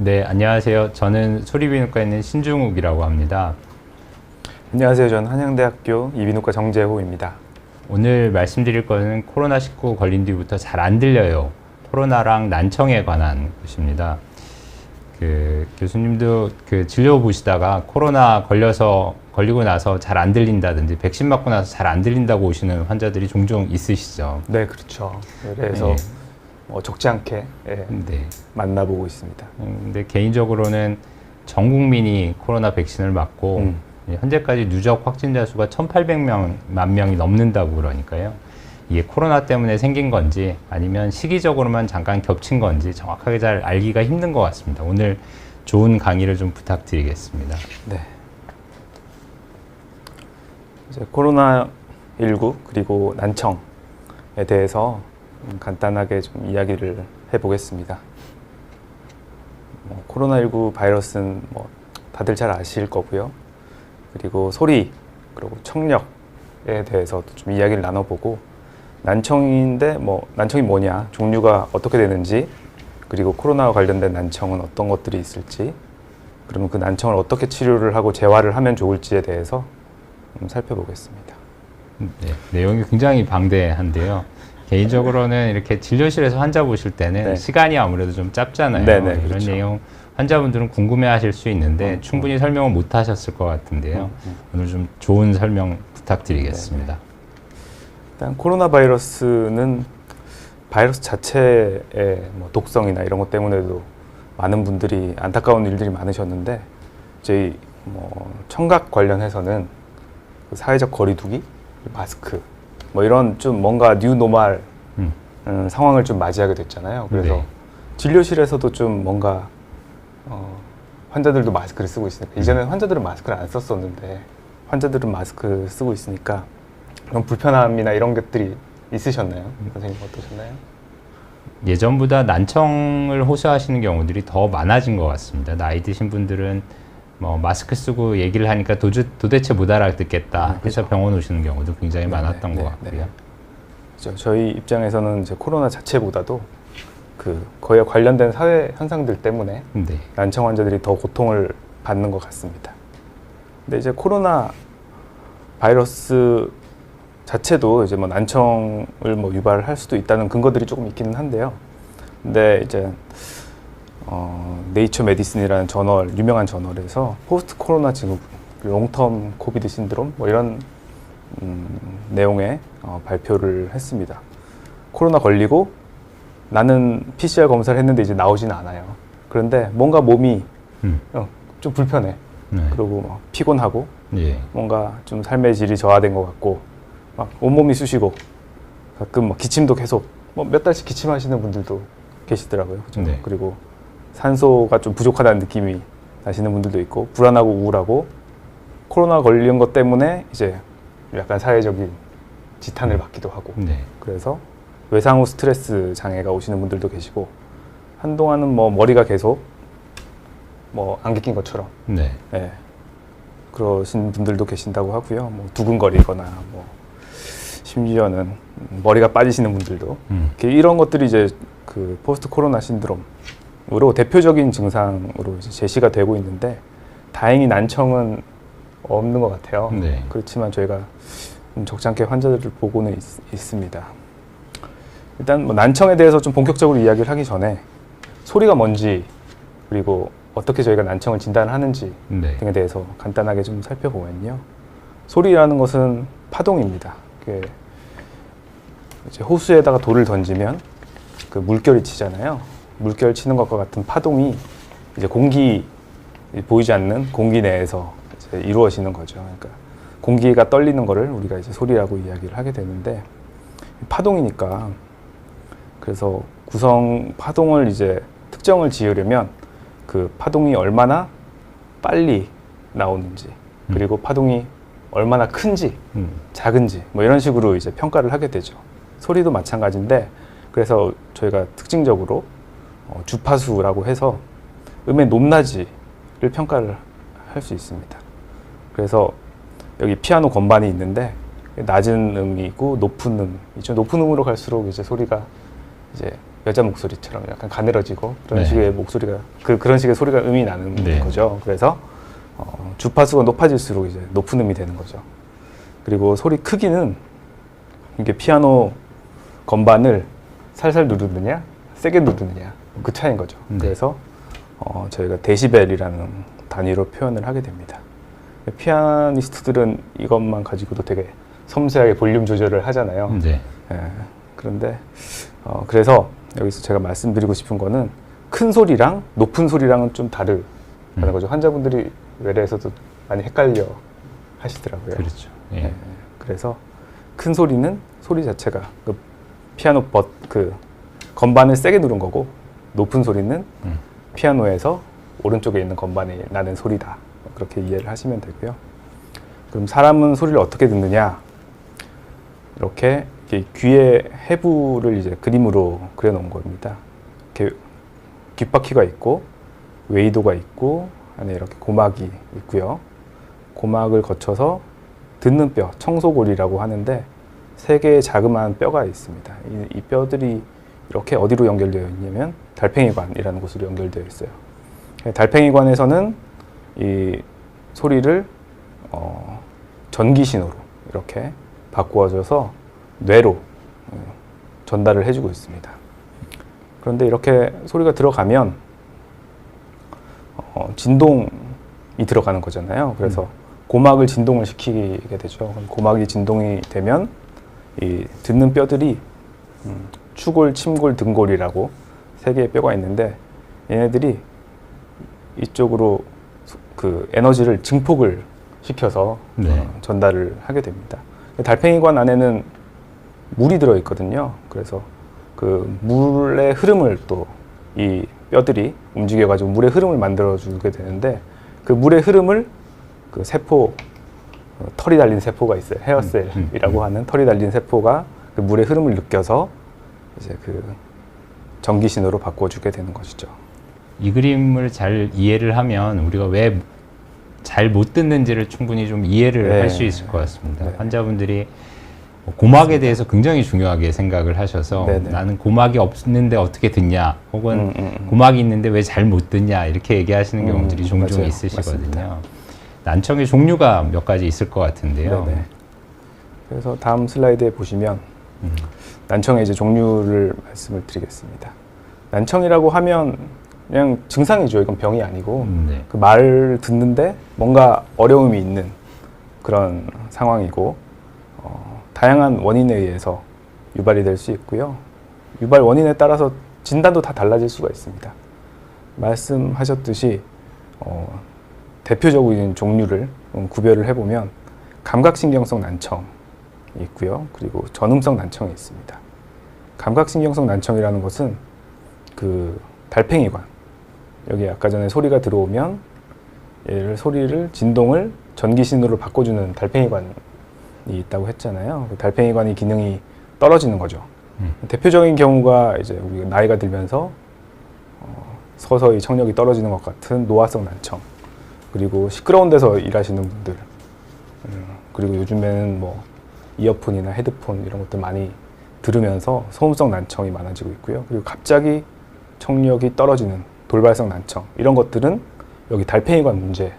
네, 안녕하세요. 저는 소리비누과에 있는 신중욱이라고 합니다. 안녕하세요. 저는 한양대학교 이비인후과 정재호입니다. 오늘 말씀드릴 거는 코로나19 걸린 뒤부터 잘 안 들려요. 코로나랑 난청에 관한 것입니다. 교수님도 진료 보시다가 코로나 걸리고 나서 잘 안 들린다든지 백신 맞고 나서 잘 안 들린다고 오시는 환자들이 종종 있으시죠. 네, 그렇죠. 그래서 적지 않게 네. 만나보고 있습니다. 근데 개인적으로는 전 국민이 코로나 백신을 맞고 현재까지 누적 확진자 수가 1,800만 명이 넘는다고 그러니까요. 이게 코로나 때문에 생긴 건지 아니면 시기적으로만 잠깐 겹친 건지 정확하게 잘 알기가 힘든 것 같습니다. 오늘 좋은 강의를 좀 부탁드리겠습니다. 네. 이제 코로나19 그리고 난청에 대해서 간단하게 좀 이야기를 해보겠습니다. 코로나19 바이러스는 다들 잘 아실 거고요. 그리고 소리, 그리고 청력에 대해서도 좀 이야기를 나눠보고, 난청인데 난청이 뭐냐, 종류가 어떻게 되는지, 그리고 코로나와 관련된 난청은 어떤 것들이 있을지, 그러면 그 난청을 어떻게 치료를 하고 재활을 하면 좋을지에 대해서 살펴보겠습니다. 네, 내용이 굉장히 방대한데요. 개인적으로는 이렇게 진료실에서 환자 보실 때는 시간이 아무래도 좀 짧잖아요. 네네, 이런 그렇죠. 내용 환자분들은 궁금해 하실 수 있는데 충분히 설명을 못 하셨을 것 같은데요. 오늘 좀 좋은 설명 부탁드리겠습니다. 일단 코로나 바이러스는 바이러스 자체의 독성이나 이런 것 때문에도 많은 분들이 안타까운 일들이 많으셨는데, 저희 청각 관련해서는 사회적 거리두기, 마스크 이런 좀 뭔가 뉴노멀 상황을 좀 맞이하게 됐잖아요. 그래서 진료실에서도 좀 뭔가 환자들도 마스크를 쓰고 있으니까, 이전에 환자들은 마스크를 안 썼었는데 환자들은 마스크 쓰고 있으니까 그런 불편함이나 이런 것들이 있으셨나요? 선생님 어떠셨나요? 예전보다 난청을 호소하시는 경우들이 더 많아진 것 같습니다. 나이 드신 분들은 마스크 쓰고 얘기를 하니까 도대체 못 알아듣겠다 해서 병원 오시는 경우도 굉장히 많았던 것 같고요. 저희 입장에서는 이제 코로나 자체보다도 그거에 관련된 사회 현상들 때문에 난청 환자들이 더 고통을 받는 것 같습니다. 근데 이제 코로나 바이러스 자체도 이제 난청을 유발할 수도 있다는 근거들이 조금 있기는 한데요. 근데 이제 네이처 메디슨이라는 저널, 유명한 저널에서 포스트 코로나 증후, 롱텀 코비드 신드롬 이런 내용의 발표를 했습니다. 코로나 걸리고 나는 PCR 검사를 했는데 이제 나오지는 않아요. 그런데 뭔가 몸이 좀 불편해. 그리고 피곤하고 뭔가 좀 삶의 질이 저하된 것 같고 막 온몸이 쑤시고 가끔 기침도 계속 몇 달씩 기침하시는 분들도 계시더라고요. 그죠? 그리고 산소가 좀 부족하다는 느낌이 나시는 분들도 있고, 불안하고 우울하고, 코로나 걸린 것 때문에 이제 약간 사회적인 지탄을 받기도 하고, 그래서 외상 후 스트레스 장애가 오시는 분들도 계시고, 한동안은 머리가 계속 안개 낀 것처럼 그러신 분들도 계신다고 하고요. 두근거리거나 심지어는 머리가 빠지시는 분들도 이런 것들이 이제 그 포스트 코로나 신드롬으로 대표적인 증상으로 이제 제시가 되고 있는데, 다행히 난청은 없는 것 같아요. 그렇지만 저희가 적지 않게 환자들을 보고는 있습니다. 일단 난청에 대해서 좀 본격적으로 이야기를 하기 전에 소리가 뭔지, 그리고 어떻게 저희가 난청을 진단하는지 등에 대해서 간단하게 좀 살펴보면요. 소리라는 것은 파동입니다. 이제 호수에다가 돌을 던지면 그 물결이 치잖아요. 물결 치는 것과 같은 파동이 이제 보이지 않는 공기 내에서 이제 이루어지는 거죠. 그러니까 공기가 떨리는 거를 우리가 이제 소리라고 이야기를 하게 되는데, 파동이니까, 그래서 파동을 이제 특정을 지으려면 그 파동이 얼마나 빨리 나오는지, 그리고 파동이 얼마나 큰지, 작은지, 이런 식으로 이제 평가를 하게 되죠. 소리도 마찬가지인데, 그래서 저희가 특징적으로 주파수라고 해서 음의 높낮이를 평가를 할 수 있습니다. 그래서 여기 피아노 건반이 있는데, 낮은 음이고 높은 음이죠. 높은 음으로 갈수록 이제 소리가 이제 여자 목소리처럼 약간 가늘어지고 그런 네. 식의 목소리가 그런 식의 소리가 음이 나는 네. 거죠. 그래서 주파수가 높아질수록 이제 높은 음이 되는 거죠. 그리고 소리 크기는 이게 피아노 건반을 살살 누르느냐 세게 누르느냐 그 차이인 거죠. 네. 그래서 저희가 데시벨이라는 단위로 표현을 하게 됩니다. 피아니스트들은 이것만 가지고도 되게 섬세하게 볼륨 조절을 하잖아요. 네. 예, 그런데 그래서 여기서 제가 말씀드리고 싶은 거는 큰 소리랑 높은 소리랑은 좀 다르다는 거죠. 환자분들이 외래에서도 많이 헷갈려 하시더라고요. 그렇죠. 예. 예, 그래서 큰 소리는 소리 자체가 그 피아노 그 건반을 세게 누른 거고, 높은 소리는 피아노에서 오른쪽에 있는 건반이 나는 소리다. 그렇게 이해를 하시면 되고요. 그럼 사람은 소리를 어떻게 듣느냐? 이렇게 귀의 해부를 이제 그림으로 그려놓은 겁니다. 이렇게 귓바퀴가 있고 웨이도가 있고 안에 이렇게 고막이 있고요. 고막을 거쳐서 듣는 뼈, 청소골이라고 하는데 3개의 자그마한 뼈가 있습니다. 이 뼈들이 이렇게 어디로 연결되어 있냐면 달팽이관이라는 곳으로 연결되어 있어요. 달팽이관에서는 이 소리를 전기 신호로 이렇게 바꾸어져서 뇌로 전달을 해주고 있습니다. 그런데 이렇게 소리가 들어가면 진동이 들어가는 거잖아요. 그래서 고막을 진동을 시키게 되죠. 그럼 고막이 진동이 되면 이 듣는 뼈들이 추골, 침골, 등골이라고 3개의 뼈가 있는데 얘네들이 이쪽으로 그 에너지를 증폭을 시켜서 네. 전달을 하게 됩니다. 달팽이관 안에는 물이 들어 있거든요. 그래서 그 물의 흐름을 또 이 뼈들이 움직여 가지고 물의 흐름을 만들어 주게 되는데, 그 물의 흐름을 그 세포, 털이 달린 세포가 있어요. 헤어셀이라고 하는 털이 달린 세포가 그 물의 흐름을 느껴서 이제 그 전기 신호로 바꿔주게 되는 것이죠. 이 그림을 잘 이해를 하면 우리가 왜 잘 못 듣는지를 충분히 좀 이해를 네. 할 수 있을 것 같습니다. 네. 환자분들이 고막에 대해서 굉장히 중요하게 생각을 하셔서 네네. 나는 고막이 없는데 어떻게 듣냐, 혹은 고막이 있는데 왜 잘 못 듣냐, 이렇게 얘기하시는 경우들이 종종 맞아요. 있으시거든요. 맞습니다. 난청의 종류가 몇 가지 있을 것 같은데요. 네네. 그래서 다음 슬라이드에 보시면 난청의 이제 종류를 말씀을 드리겠습니다. 난청이라고 하면 그냥 증상이죠. 이건 병이 아니고 네. 그 말을 듣는데 뭔가 어려움이 있는 그런 상황이고, 다양한 원인에 의해서 유발이 될 수 있고요. 유발 원인에 따라서 진단도 다 달라질 수가 있습니다. 말씀하셨듯이 대표적인 종류를 구별을 해보면 감각신경성 난청이 있고요. 그리고 전음성 난청이 있습니다. 감각신경성 난청이라는 것은 그 달팽이관, 여기 아까 전에 소리가 들어오면 얘를 소리를 진동을 전기 신호로 바꿔주는 달팽이관이 있다고 했잖아요. 그 달팽이관의 기능이 떨어지는 거죠. 대표적인 경우가 이제 우리가 나이가 들면서 서서히 청력이 떨어지는 것 같은 노화성 난청, 그리고 시끄러운 데서 일하시는 분들, 그리고 요즘에는 뭐 이어폰이나 헤드폰 이런 것들 많이 들으면서 소음성 난청이 많아지고 있고요. 그리고 갑자기 청력이 떨어지는 돌발성 난청, 이런 것들은 여기 달팽이관 문제로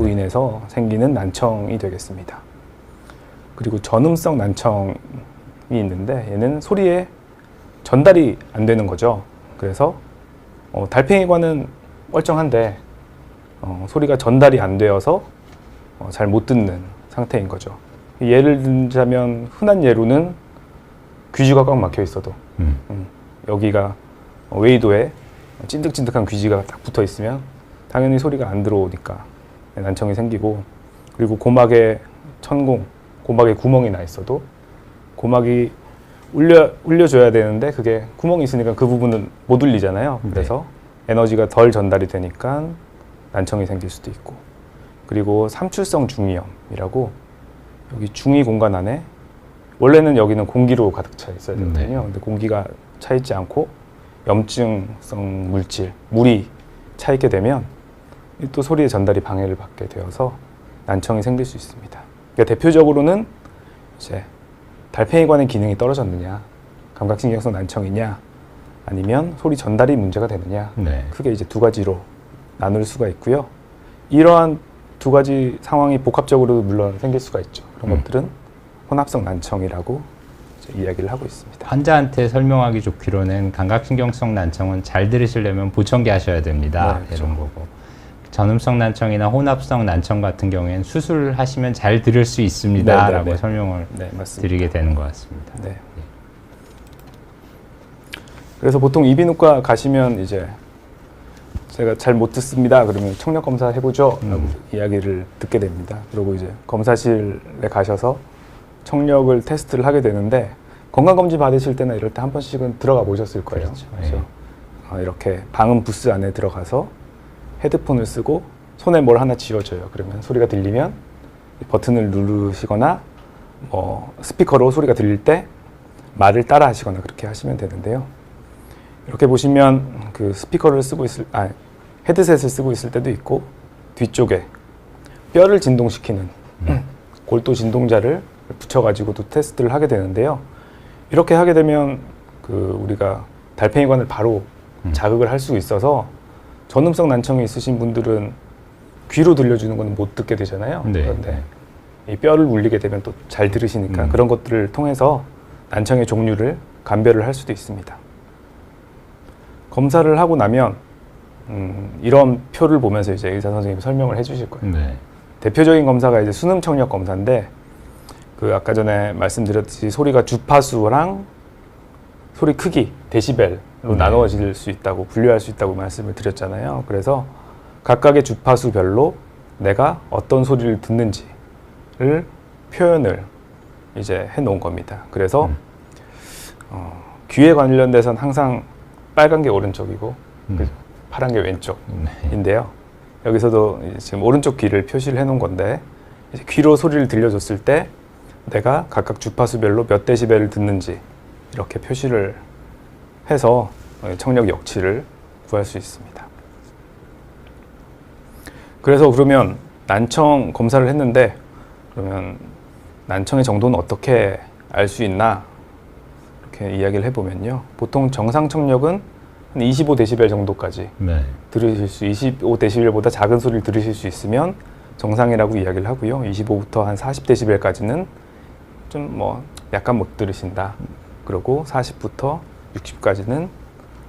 인해서 생기는 난청이 되겠습니다. 그리고 전음성 난청이 있는데 얘는 소리에 전달이 안 되는 거죠. 그래서 달팽이관은 멀쩡한데 소리가 전달이 안 되어서 잘 못 듣는 상태인 거죠. 예를 들자면 흔한 예로는 귀지가 꽉 막혀 있어도 여기가 웨이도에 찐득찐득한 귀지가 딱 붙어 있으면 당연히 소리가 안 들어오니까 난청이 생기고, 그리고 고막에 천공, 고막에 구멍이 나 있어도 고막이 울려줘야 되는데 그게 구멍이 있으니까 그 부분은 못 울리잖아요. 그래서 에너지가 덜 전달이 되니까 난청이 생길 수도 있고, 그리고 삼출성 중이염이라고 여기 중이 공간 안에 원래는 여기는 공기로 가득 차 있어야 되거든요. 근데 공기가 차 있지 않고 염증성 물질, 물이 차 있게 되면 또 소리의 전달이 방해를 받게 되어서 난청이 생길 수 있습니다. 그러니까 대표적으로는 이제 달팽이관의 기능이 떨어졌느냐, 감각신경성 난청이냐, 아니면 소리 전달이 문제가 되느냐. 네. 크게 이제 두 가지로 나눌 수가 있고요. 이러한 두 가지 상황이 복합적으로 물론 생길 수가 있죠. 그런 것들은 혼합성 난청이라고 이제 이야기를 하고 있습니다. 환자한테 설명하기 좋기로는 감각신경성 난청은 잘 들으시려면 보청기 하셔야 됩니다. 네, 그렇죠. 이런 거고. 전음성 난청이나 혼합성 난청 같은 경우에는 수술하시면 잘 들을 수 있습니다. 라고 설명을 드리게 되는 것 같습니다. 네. 그래서 보통 이비인후과 가시면 이제 제가 잘 못 듣습니다. 그러면 청력 검사 해보죠. 라고 이야기를 듣게 됩니다. 그리고 이제 검사실에 가셔서 청력을 테스트를 하게 되는데 건강검진 받으실 때나 이럴 때 한 번씩은 들어가 보셨을 거예요. 그렇죠. 그래서 이렇게 방음 부스 안에 들어가서 헤드폰을 쓰고 손에 뭘 하나 쥐어줘요. 그러면 소리가 들리면 버튼을 누르시거나 스피커로 소리가 들릴 때 말을 따라 하시거나 그렇게 하시면 되는데요. 이렇게 보시면 그 스피커를 쓰고 헤드셋을 쓰고 있을 때도 있고 뒤쪽에 뼈를 진동시키는 골도 진동자를 붙여가지고도 테스트를 하게 되는데요. 이렇게 하게 되면 우리가 달팽이관을 바로 자극을 할 수 있어서 전음성 난청이 있으신 분들은 귀로 들려주는 건 못 듣게 되잖아요. 네. 그런데 이 뼈를 울리게 되면 또 잘 들으시니까 그런 것들을 통해서 난청의 종류를 감별을 할 수도 있습니다. 검사를 하고 나면 이런 표를 보면서 이제 의사 선생님이 설명을 해주실 거예요. 네. 대표적인 검사가 이제 수능 청력 검사인데 아까 전에 말씀드렸듯이 소리가 주파수랑 소리 크기, 데시벨로 나누어질 수 있다고 분류할 수 있다고 말씀을 드렸잖아요. 그래서 각각의 주파수별로 내가 어떤 소리를 듣는지를 표현을 이제 해놓은 겁니다. 그래서 귀에 관련돼서는 항상 빨간 게 오른쪽이고 파란 게 왼쪽인데요. 여기서도 지금 오른쪽 귀를 표시를 해놓은 건데 이제 귀로 소리를 들려줬을 때 내가 각각 주파수별로 몇 데시벨을 듣는지 이렇게 표시를 해서 청력 역치를 구할 수 있습니다. 그래서 그러면 난청 검사를 했는데 그러면 난청의 정도는 어떻게 알 수 있나 이렇게 이야기를 해보면요. 보통 정상 청력은 한 25데시벨 정도까지 들으실 수 25데시벨보다 작은 소리를 들으실 수 있으면 정상이라고 이야기를 하고요. 25부터 한 40데시벨까지는 좀 약간 못 들으신다. 그리고 40부터 60까지는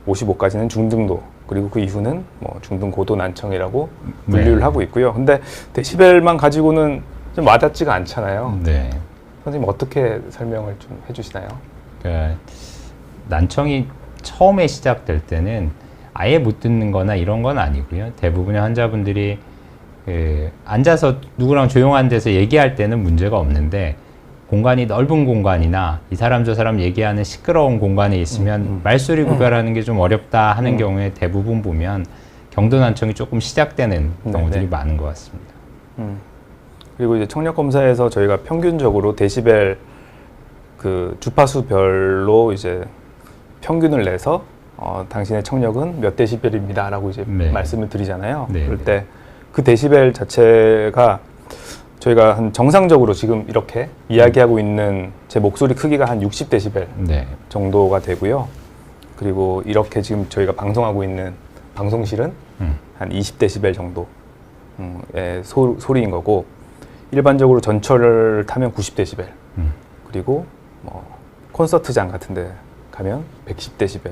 55까지는 중등도 그리고 그 이후는 중등 고도 난청이라고 분류를 하고 있고요. 근데 데시벨만 가지고는 좀 와닿지가 않잖아요. 네. 선생님 어떻게 설명을 좀 해주시나요? 난청이 처음에 시작될 때는 아예 못 듣는 거나 이런 건 아니고요. 대부분의 환자분들이 앉아서 누구랑 조용한 데서 얘기할 때는 문제가 없는데 공간이 넓은 공간이나 이 사람 저 사람 얘기하는 시끄러운 공간에 있으면 말소리 구별하는 게 좀 어렵다 하는 경우에 대부분 보면 경도 난청이 조금 시작되는 경우들이 많은 것 같습니다. 그리고 이제 청력 검사에서 저희가 평균적으로 데시벨 주파수별로 이제 평균을 내서 당신의 청력은 몇 데시벨입니다라고 이제 말씀을 드리잖아요. 그럴 때 그 데시벨 자체가 저희가 정상적으로 지금 이렇게 이야기하고 있는 제 목소리 크기가 한 60데시벨 정도가 되고요. 그리고 이렇게 지금 저희가 방송하고 있는 방송실은 한 20데시벨 정도의 소리인 거고 일반적으로 전철을 타면 90데시벨 그리고 콘서트장 같은 데 가면 110데시벨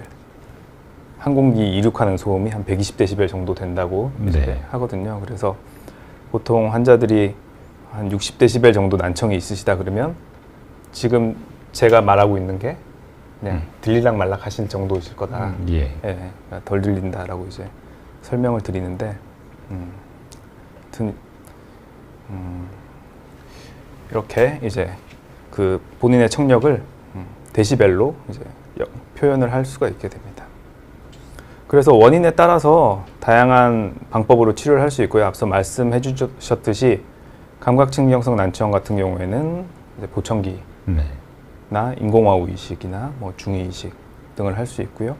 항공기 이륙하는 소음이 한 120데시벨 정도 된다고 이제 하거든요. 그래서 보통 환자들이 한 60데시벨 정도 난청이 있으시다 그러면 지금 제가 말하고 있는 게 그냥 들리락 말락 하실 정도이실 거다. 덜 들린다라고 이제 설명을 드리는데 이렇게 이제 본인의 청력을 데시벨로 이제 표현을 할 수가 있게 됩니다. 그래서 원인에 따라서 다양한 방법으로 치료를 할 수 있고요. 앞서 말씀해 주셨듯이 감각신경성 난청 같은 경우에는 이제 보청기나 인공화우 이식이나 중위 이식 등을 할 수 있고요.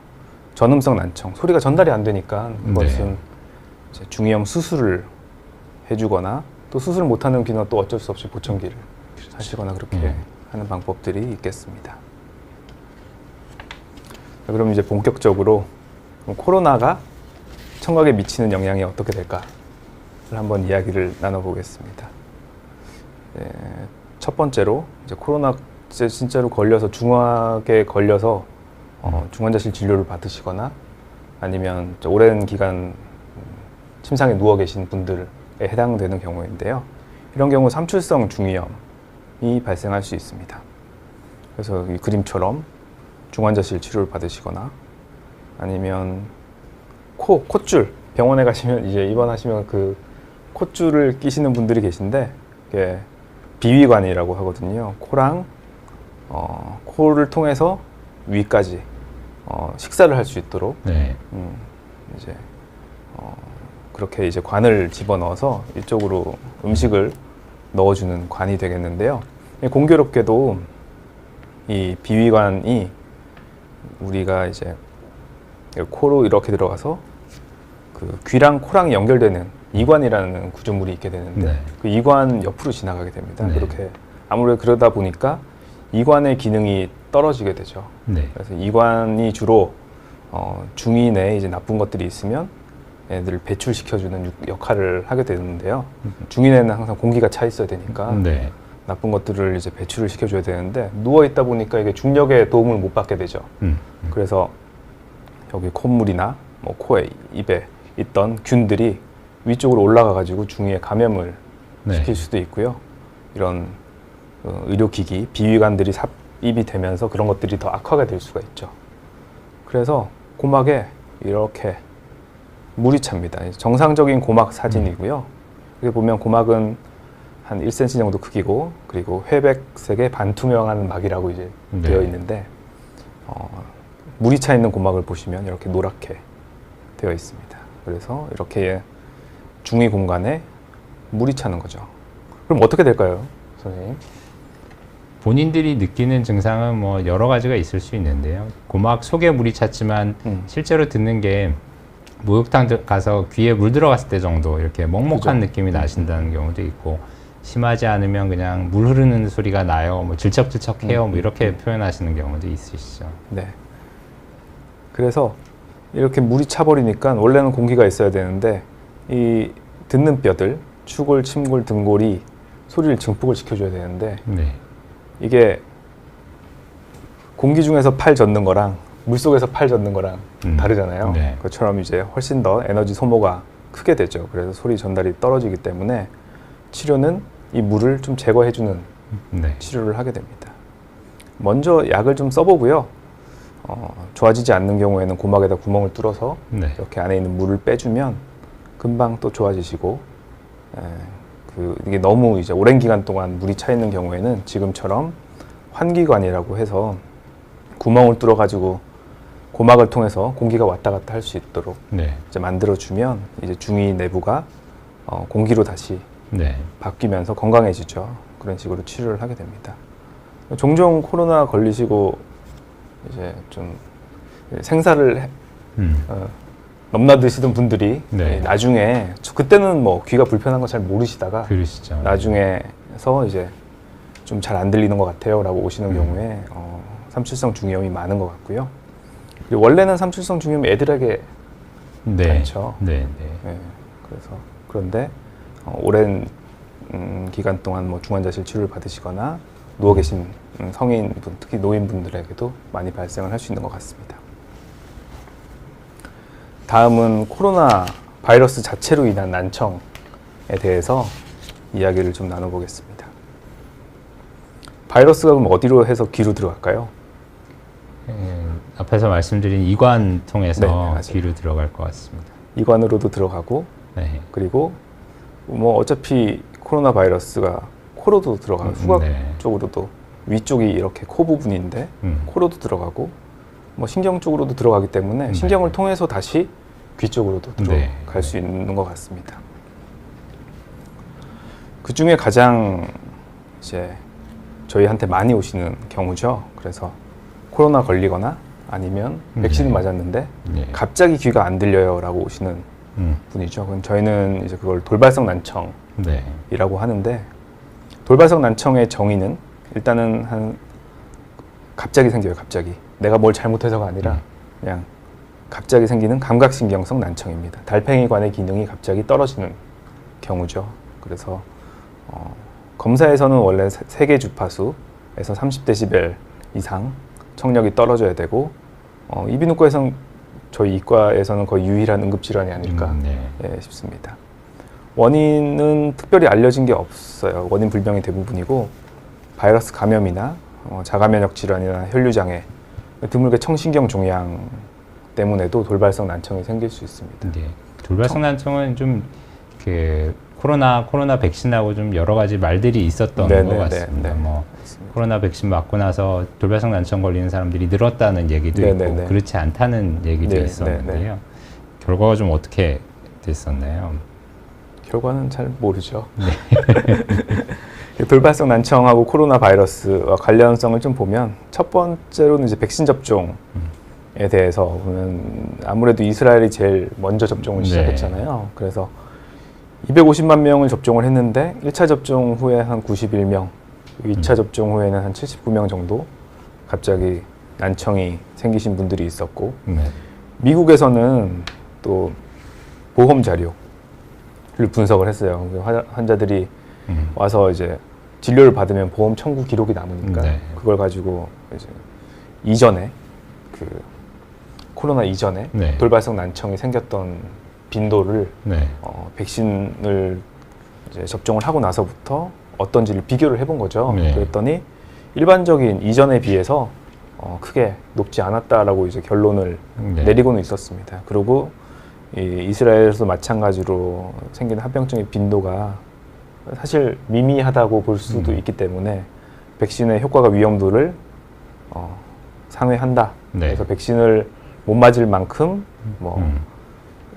전음성 난청, 소리가 전달이 안 되니까 그것은 이제 중이염 수술을 해주거나 또 수술 못하는 귀는 또 어쩔 수 없이 보청기를 하시거나 그렇게 하는 방법들이 있겠습니다. 그럼 이제 본격적으로 그럼 코로나가 청각에 미치는 영향이 어떻게 될까를 한번 이야기를 나눠보겠습니다. 첫 번째로 이제 코로나 진짜로 걸려서 중하게 걸려서 중환자실 진료를 받으시거나 아니면 오랜 기간 침상에 누워 계신 분들에 해당되는 경우인데요. 이런 경우 삼출성 중이염이 발생할 수 있습니다. 그래서 이 그림처럼 중환자실 치료를 받으시거나 아니면 콧줄 병원에 가시면 이제 입원하시면 그 콧줄을 끼시는 분들이 계신데 이게 비위관이라고 하거든요. 코랑 코를 통해서 위까지 식사를 할 수 있도록 네. 이제 그렇게 이제 관을 집어넣어서 이쪽으로 음식을 넣어주는 관이 되겠는데요. 공교롭게도 이 비위관이 우리가 이제 코로 이렇게 들어가서 그 귀랑 코랑 연결되는 이관이라는 구조물이 있게 되는데 네. 그 이관 옆으로 지나가게 됩니다. 네. 그렇게 아무래도 그러다 보니까 이관의 기능이 떨어지게 되죠. 네. 그래서 이관이 주로 중이 내에 이제 나쁜 것들이 있으면 애들을 배출시켜주는 역할을 하게 되는데요. 중이 내는 항상 공기가 차 있어야 되니까 네. 나쁜 것들을 이제 배출을 시켜줘야 되는데 누워 있다 보니까 이게 중력의 도움을 못 받게 되죠. 그래서 여기 콧물이나 뭐 코에 입에 있던 균들이 위쪽으로 올라가 가지고 중이에 감염을 네. 시킬 수도 있고요. 이런 의료기기 비위관들이 삽입이 되면서 그런 것들이 더 악화가 될 수가 있죠. 그래서 고막에 이렇게 물이 찹니다. 정상적인 고막 사진이고요. 여기 보면 고막은 한 1cm 정도 크기고 그리고 회백색의 반투명한 막이라고 이제 네. 되어 있는데 물이 차 있는 고막을 보시면 이렇게 노랗게 되어 있습니다. 그래서 이렇게 중위 공간에 물이 차는 거죠. 그럼 어떻게 될까요, 선생님? 본인들이 느끼는 증상은 뭐 여러 가지가 있을 수 있는데요. 고막 속에 물이 찼지만 실제로 듣는 게 목욕탕 가서 귀에 물 들어갔을 때 정도 이렇게 먹먹한 그죠. 느낌이 나신다는 경우도 있고 심하지 않으면 그냥 물 흐르는 소리가 나요. 뭐 질척질척해요. 뭐 이렇게 표현하시는 경우도 있으시죠. 네. 그래서 이렇게 물이 차버리니까 원래는 공기가 있어야 되는데 이 듣는 뼈들, 추골, 침골, 등골이 소리를 증폭을 시켜줘야 되는데 네. 이게 공기 중에서 팔 젓는 거랑 물 속에서 팔 젓는 거랑 다르잖아요. 네. 그것처럼 이제 훨씬 더 에너지 소모가 크게 되죠. 그래서 소리 전달이 떨어지기 때문에 치료는 이 물을 좀 제거해주는 네. 치료를 하게 됩니다. 먼저 약을 좀 써보고요. 좋아지지 않는 경우에는 고막에다 구멍을 뚫어서 네. 이렇게 안에 있는 물을 빼주면 금방 또 좋아지시고 이게 너무 이제 오랜 기간 동안 물이 차 있는 경우에는 지금처럼 환기관이라고 해서 구멍을 뚫어 가지고 고막을 통해서 공기가 왔다 갔다 할 수 있도록 네. 이제 만들어주면 이제 중위 내부가 공기로 다시 네. 바뀌면서 건강해지죠. 그런 식으로 치료를 하게 됩니다. 종종 코로나 걸리시고 이제 좀 생사를 넘나드시던 분들이 네. 나중에 그때는 뭐 귀가 불편한 거 잘 모르시다가 그러시죠. 나중에서 이제 좀 잘 안 들리는 것 같아요 라고 오시는 경우에 삼출성 중이염이 많은 것 같고요. 그리고 원래는 삼출성 중이염이 애들에게 네. 많죠. 네. 네. 네, 그래서 그런데 오랜 기간 동안 뭐 중환자실 치료를 받으시거나 누워 계신 성인분, 특히 노인분들에게도 많이 발생을 할 수 있는 것 같습니다. 다음은 코로나 바이러스 자체로 인한 난청에 대해서 이야기를 좀 나눠보겠습니다. 바이러스가 그럼 어디로 해서 귀로 들어갈까요? 앞에서 말씀드린 이관 통해서 네, 맞아요. 귀로 들어갈 것 같습니다. 이관으로도 들어가고 네. 그리고 뭐 어차피 코로나 바이러스가 코로도 들어가고 후각 네. 쪽으로도 위쪽이 이렇게 코 부분인데 코로도 들어가고 뭐 신경 쪽으로도 들어가기 때문에 신경을 통해서 다시 귀 쪽으로도 들어갈 수 있는 것 같습니다. 그 중에 가장 이제 저희한테 많이 오시는 경우죠. 그래서 코로나 걸리거나 아니면 백신을 맞았는데 네. 갑자기 귀가 안 들려요라고 오시는 분이죠. 그럼 저희는 이제 그걸 돌발성 난청이라고 네. 하는데 돌발성 난청의 정의는 일단은 갑자기 생겨요. 갑자기 내가 뭘 잘못해서가 아니라 그냥 갑자기 생기는 감각신경성 난청입니다. 달팽이관의 기능이 갑자기 떨어지는 경우죠. 그래서 검사에서는 원래 세계 주파수에서 30dB 이상 청력이 떨어져야 되고 이비인후과에서는 저희 이과에서는 거의 유일한 응급질환이 아닐까 예, 싶습니다. 원인은 특별히 알려진 게 없어요. 원인 불명이 대부분이고 바이러스 감염이나 자가면역 질환이나 혈류장애, 드물게 청신경 종양 때문에도 돌발성 난청이 생길 수 있습니다. 네. 돌발성 난청은 좀 코로나 백신하고 좀 여러 가지 말들이 있었던 것 같습니다. 뭐 코로나 백신 맞고 나서 돌발성 난청 걸리는 사람들이 늘었다는 얘기도 있고 그렇지 않다는 얘기도 있었는데요. 결과가 좀 어떻게 됐었나요? 결과는 잘 모르죠. 돌발성 난청하고 코로나 바이러스와 관련성을 좀 보면 첫 번째로는 이제 백신 접종에 대해서 보면 아무래도 이스라엘이 제일 먼저 접종을 시작했잖아요. 그래서 250만 명을 접종을 했는데 1차 접종 후에 한 91명, 2차 접종 후에는 한 79명 정도 갑자기 난청이 생기신 분들이 있었고 미국에서는 또 보험 자료를 분석을 했어요. 환자들이 와서 이제 진료를 받으면 보험 청구 기록이 남으니까 그걸 가지고 이제 이전에 코로나 이전에 돌발성 난청이 생겼던 빈도를 백신을 이제 접종을 하고 나서부터 어떤지를 비교를 해본 거죠. 그랬더니 일반적인 이전에 비해서 크게 높지 않았다라고 이제 결론을 내리고는 있었습니다. 그리고 이스라엘에서도 마찬가지로 생긴 합병증의 빈도가 사실 미미하다고 볼 수도 있기 때문에 백신의 효과가 위험도를 상회한다. 그래서 백신을 못 맞을 만큼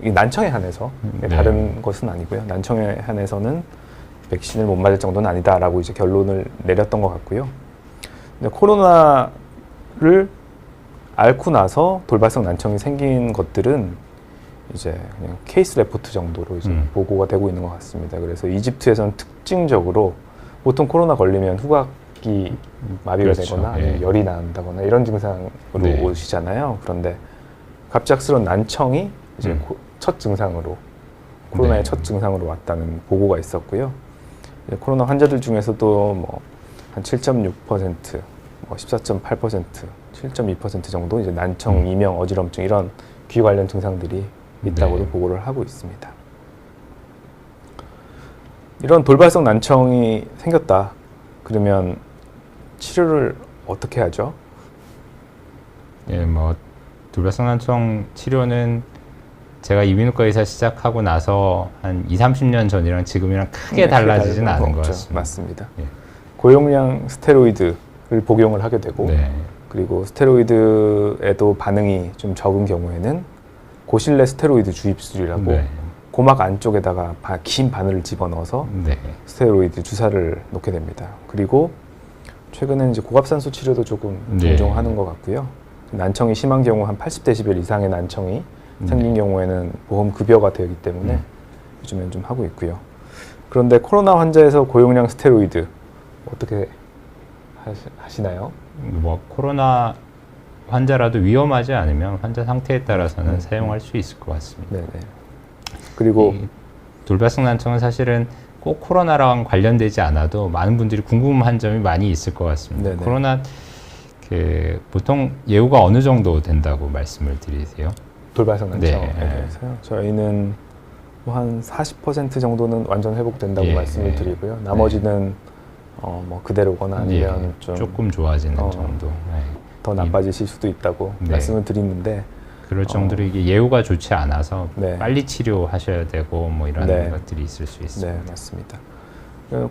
이 난청에 한해서 다른 것은 아니고요. 난청에 한해서는 백신을 못 맞을 정도는 아니다라고 이제 결론을 내렸던 것 같고요. 근데 코로나를 앓고 나서 돌발성 난청이 생긴 것들은 이제 그냥 케이스 레포트 정도로 이제 보고가 되고 있는 것 같습니다. 그래서 이집트에서는 특징적으로 보통 코로나 걸리면 후각이 마비가 되거나 아니면 열이 난다거나 이런 증상으로 오시잖아요. 그런데 갑작스러운 난청이 이제 첫 증상으로 코로나의 첫 증상으로 왔다는 보고가 있었고요. 코로나 환자들 중에서도 뭐 한 7.6%, 14.8%, 7.2% 정도 이제 난청, 이명, 어지럼증 이런 귀 관련 증상들이 있다고도 보고를 하고 있습니다. 이런 돌발성 난청이 생겼다. 그러면 치료를 어떻게 하죠? 예, 뭐 돌발성 난청 치료는 제가 이비인후과 의사 시작하고 나서 한 20-30년 전이랑 지금이랑 크게 달라지진 않은 것 같습니다. 맞습니다. 고용량 스테로이드를 복용을 하게 되고 그리고 스테로이드에도 반응이 좀 적은 경우에는 고실내 스테로이드 주입술이라고 고막 안쪽에다가 긴 바늘을 집어넣어서 스테로이드 주사를 놓게 됩니다. 그리고 최근에는 이제 고갑산소 치료도 조금 종종하는 것 같고요. 난청이 심한 경우 한 80dB 이상의 난청이 생긴 경우에는 보험 급여가 되기 때문에 요즘엔 좀 하고 있고요. 그런데 코로나 환자에서 고용량 스테로이드 어떻게 하시나요? 뭐 코로나 환자라도 위험하지 않으면 환자 상태에 따라서는 사용할 수 있을 것 같습니다. 그리고 돌발성 난청은 사실은 꼭 코로나랑 관련되지 않아도 많은 분들이 궁금한 점이 많이 있을 것 같습니다. 코로나 보통 예후가 어느 정도 된다고 말씀을 드리세요? 돌발성 난청에 대해서요? 저희는 뭐 한 40% 정도는 완전 회복된다고 말씀을 드리고요. 나머지는 뭐 그대로거나 아니면 조금 좋아지는 정도. 더 나빠지실 수도 있다고 말씀을 드리는데 그럴 정도로 이게 예후가 좋지 않아서 빨리 치료하셔야 되고 뭐 이런 것들이 있을 수 있습니다. 네, 맞습니다.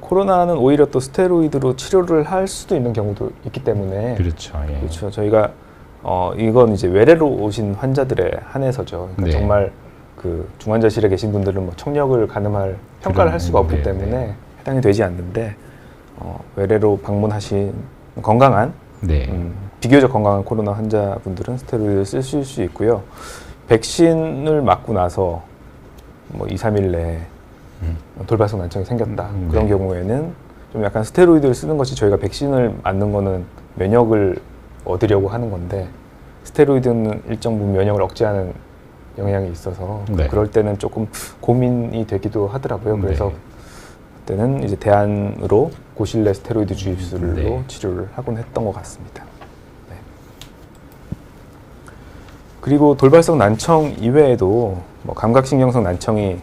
코로나는 오히려 또 스테로이드로 치료를 할 수도 있는 경우도 있기 때문에 그렇죠. 그렇죠. 저희가 이건 이제 외래로 오신 환자들에 한해서죠. 그러니까 정말 그 중환자실에 계신 분들은 뭐 청력을 가늠할 평가를 할 수가 없기 때문에 해당이 되지 않는데 외래로 방문하신 건강한 비교적 건강한 코로나 환자분들은 스테로이드를 쓰실 수 있고요. 백신을 맞고 나서 뭐 2-3일 내에 돌발성 난청이 생겼다. 그런 경우에는 좀 약간 스테로이드를 쓰는 것이 저희가 백신을 맞는 거는 면역을 얻으려고 하는 건데 스테로이드는 일정 부분 면역을 억제하는 영향이 있어서 네. 그럴 때는 조금 고민이 되기도 하더라고요. 그래서 그때는 이제 대안으로 고실내 스테로이드 주입술로 네. 치료를 하곤 했던 것 같습니다. 네. 그리고 돌발성 난청 이외에도 뭐 감각신경성 난청이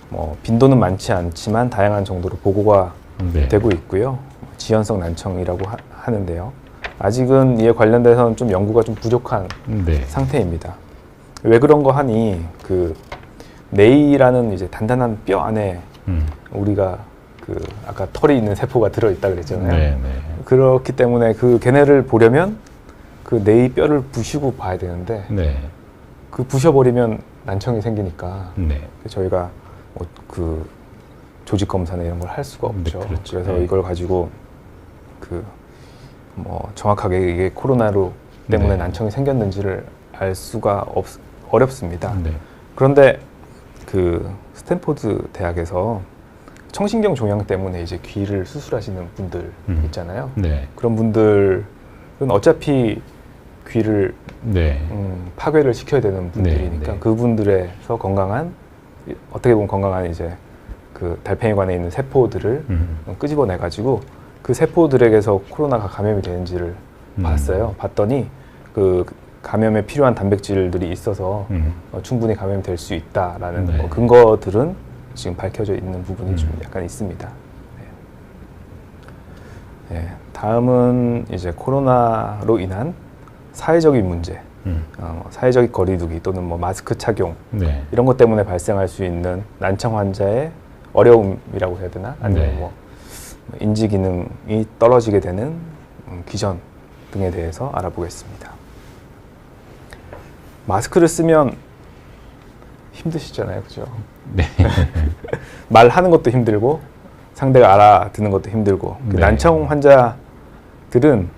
뭐 빈도는 많지 않지만 다양한 정도로 보고가 네. 되고 있고요. 지연성 난청이라고 하는데요. 아직은 이에 관련돼서는 좀 연구가 좀 부족한 네. 상태입니다. 왜 그런 거 하니 그 뇌라는 이제 단단한 뼈 안에 우리가 그 아까 털이 있는 세포가 들어있다 그랬잖아요. 네. 네. 그렇기 때문에 그 걔네를 보려면 그 뇌의 뼈를 부시고 봐야 되는데 네. 그 부셔버리면 난청이 생기니까 네. 저희가 뭐 그 조직 검사나 이런 걸 할 수가 없죠. 네, 그렇죠. 그래서 네. 이걸 가지고 그 뭐 정확하게 이게 코로나로 때문에 네. 난청이 생겼는지를 알 수가 어렵습니다. 네. 그런데 그 스탠포드 대학에서 청신경 종양 때문에 이제 귀를 수술하시는 분들 있잖아요. 네. 그런 분들은 어차피 귀를 네. 파괴를 시켜야 되는 분들이니까 네, 네. 그분들에서 건강한 어떻게 보면 건강한 이제 그 달팽이관에 있는 세포들을 끄집어내 가지고 그 세포들에게서 코로나가 감염이 되는지를 봤어요. 봤더니 그 감염에 필요한 단백질들이 있어서 충분히 감염이 될 수 있다라는 네. 뭐 근거들은 지금 밝혀져 있는 부분이 좀 약간 있습니다. 네. 네. 다음은 이제 코로나로 인한 사회적인 문제, 사회적 거리두기 또는 뭐 마스크 착용 네. 이런 것 때문에 발생할 수 있는 난청 환자의 어려움이라고 해야 되나? 아니면 네. 뭐 인지 기능이 떨어지게 되는 기전 등에 대해서 알아보겠습니다. 마스크를 쓰면 힘드시잖아요, 그죠? 네. 말하는 것도 힘들고 상대가 알아듣는 것도 힘들고 그 네. 난청 환자들은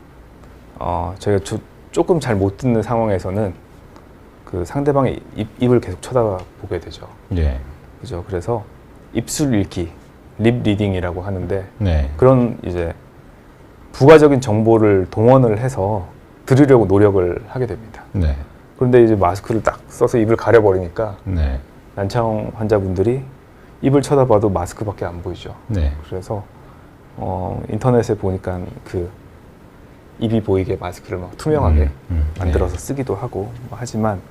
저희가 조금 잘 못 듣는 상황에서는 그 상대방의 입을 계속 쳐다보게 되죠. 네. 그죠? 그래서 입술 읽기, 립 리딩이라고 하는데 네. 그런 이제 부가적인 정보를 동원을 해서 들으려고 노력을 하게 됩니다. 네. 그런데 이제 마스크를 딱 써서 입을 가려버리니까 네. 난청 환자분들이 입을 쳐다봐도 마스크밖에 안 보이죠. 네. 그래서 인터넷에 보니까 그 입이 보이게 마스크를 막 투명하게 만들어서 쓰기도 하고 하지만